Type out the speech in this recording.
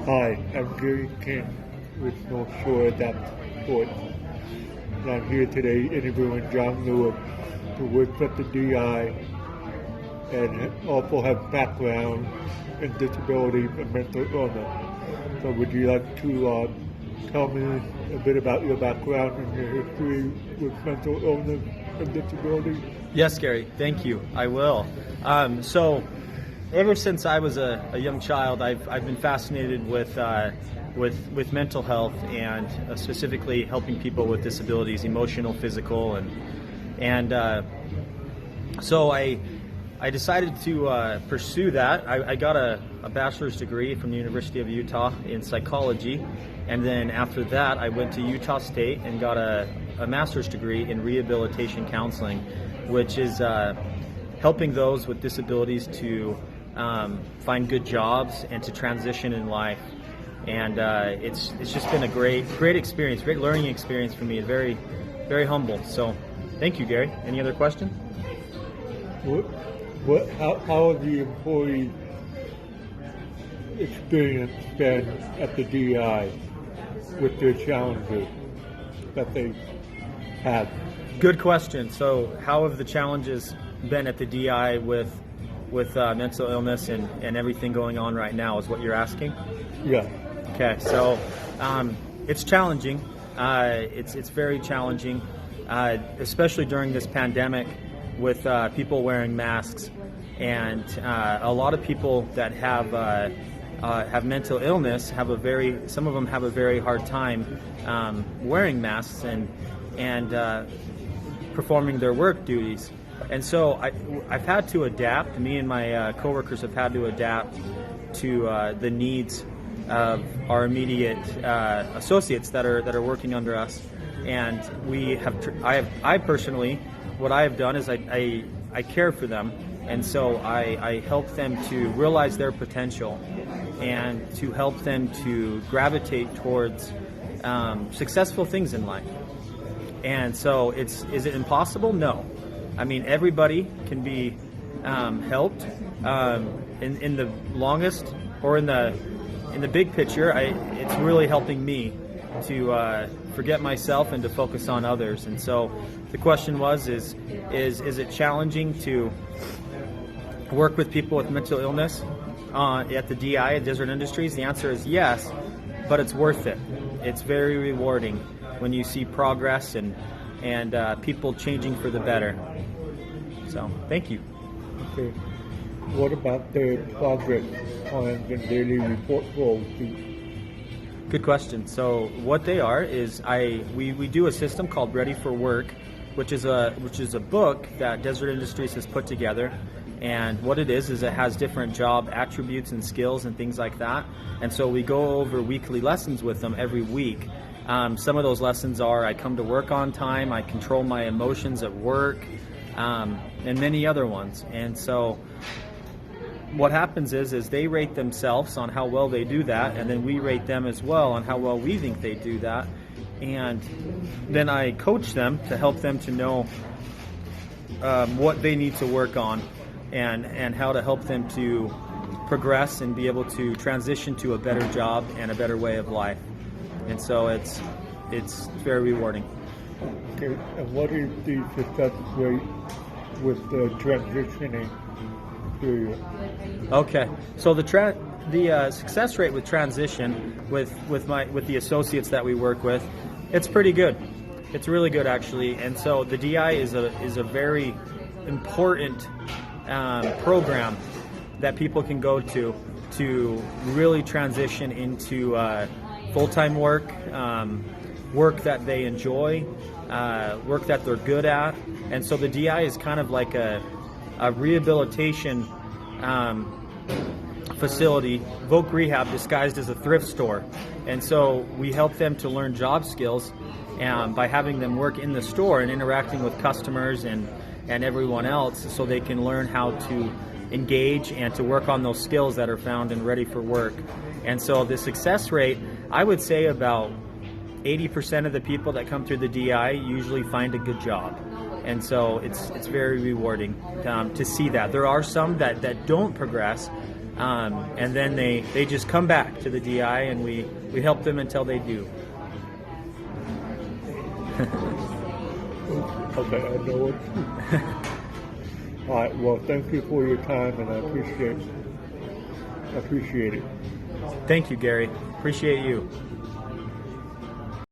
Hi, I'm Gary King with North Shore Adaptive Sports. And I'm here today interviewing John Lewis, who works at the DI and also has background in disability and mental illness. So would you like to tell me a bit about your background and your history with mental illness and disability? Yes, Gary, thank you. I will. So ever since I was a young child, I've been fascinated with mental health and specifically helping people with disabilities, emotional, physical, and so I decided to pursue that. I got a bachelor's degree from the University of Utah in psychology, and then after that I went to Utah State and got a master's degree in rehabilitation counseling, which is helping those with disabilities to find good jobs and to transition in life. And it's just been a great experience, great learning experience for me, and very, very humble. So thank you, Gary. Any other questions? How has the employee experience been at the DI with their challenges that they had? Good question. So how have the challenges been at the DI with mental illness and everything going on right now is what you're asking? Yeah. Okay, so it's challenging. It's very challenging, especially during this pandemic with people wearing masks, and a lot of people that have mental illness some of them have a very hard time wearing masks and performing their work duties. And so I've had to adapt. Me and my coworkers have had to adapt to the needs of our immediate associates that are working under us. And I personally, what I have done is I care for them, and so I help them to realize their potential and to help them to gravitate towards successful things in life. And so is it impossible? No. I mean, everybody can be helped in the longest or in the big picture. It's really helping me to forget myself and to focus on others. And so the question was, is it challenging to work with people with mental illness at the DI at Desert Industries? The answer is yes, but it's worth it. It's very rewarding when you see progress and people changing for the better. So, thank you. Okay. What about the progress plans and daily report goals? Good question. So, what they are is we do a system called Ready for Work, which is a book that Desert Industries has put together. And what it is it has different job attributes and skills and things like that. And so we go over weekly lessons with them every week. Some of those lessons are: I come to work on time, I control my emotions at work, and many other ones. And so what happens is they rate themselves on how well they do that, and then we rate them as well on how well we think they do that. And then I coach them to help them to know what they need to work on and how to help them to progress and be able to transition to a better job and a better way of life. And so it's very rewarding. Okay, and what is the success rate with the transitioning period? Okay, so the success rate with transition with the associates that we work with, it's pretty good. It's really good, actually. And so the DI is a very important program that people can go to really transition into full-time work, work that they enjoy, work that they're good at. And so the DI is kind of like a rehabilitation facility, Voc Rehab disguised as a thrift store. And so we help them to learn job skills by having them work in the store and interacting with customers and everyone else, so they can learn how to engage and to work on those skills that are found in Ready for Work. And so the success rate, I would say about 80% of the people that come through the DI usually find a good job. And so it's very rewarding to see that. There are some that don't progress, and then they just come back to the DI, and we help them until they do. Okay, I know it. All right. Well, thank you for your time, and I appreciate it. Thank you, Gary. Appreciate you.